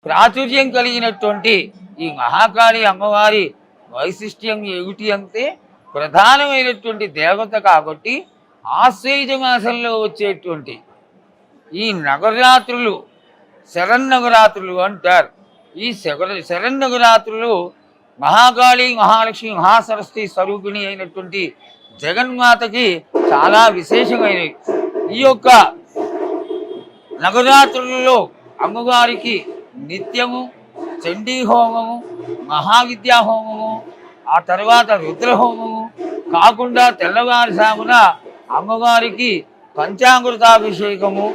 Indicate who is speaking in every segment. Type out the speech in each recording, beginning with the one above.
Speaker 1: ప్రాచుర్యం కలిగినటువంటి ఈ మహాకాళి అమ్మవారి వైశిష్ట్యం ఏమిటి అంటే ప్రధానమైనటువంటి దేవత కాబట్టి ఆశ్వయుజ మాసంలో వచ్చేటువంటి ఈ నవరాత్రులు శరన్నవరాత్రులు అంటారు. ఈ శరన్నవరాత్రులు మహాకాళి మహాలక్ష్మి మహాసరస్వతి స్వరూపిణి అయినటువంటి జగన్మాతకి చాలా విశేషమైనవి. ఈ యొక్క నవరాత్రులలో అమ్మవారికి నిత్యము చండీ హోమము, మహావిద్యా హోమము, ఆ తర్వాత రుద్రహోమము కాకుండా తెల్లవారుజామున అమ్మవారికి పంచామృతాభిషేకము,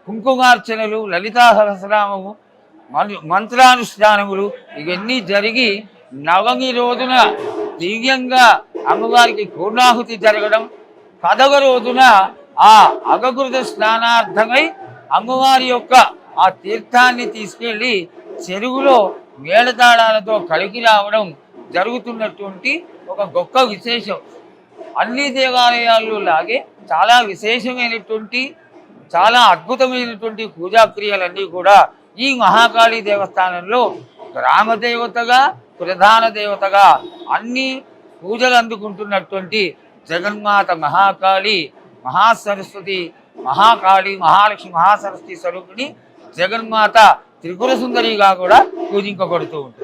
Speaker 1: కుంకుమార్చనలు, లలితా సహస్రనామము, మంత్రానుష్ఠానములు ఇవన్నీ జరిగి నవమి రోజున దివ్యంగా అమ్మవారికి పూర్ణాహుతి జరగడం, 10వ రోజున ఆ అగకృత స్నానార్థమై అమ్మవారి యొక్క ఆ తీర్థాన్ని తీసుకెళ్ళి చెరువులో మేళతాళాలతో కలిగి రావడం జరుగుతున్నటువంటి ఒక గొప్ప విశేషం. అన్ని దేవాలయాల్లో లాగే చాలా విశేషమైనటువంటి చాలా అద్భుతమైనటువంటి పూజాక్రియలన్నీ కూడా ఈ మహాకాళీ దేవస్థానంలో గ్రామ దేవతగా ప్రధాన దేవతగా అన్ని పూజలు అందుకుంటున్నటువంటి జగన్మాత మహాకాళి మహాసరస్వతి మహాకాళి మహాలక్ష్మి మహాసరస్వతి స్వరూపిణి జగన్మాత త్రిపుర సుందరిగా కూడా పూజింపబడుతూ ఉంటుంది.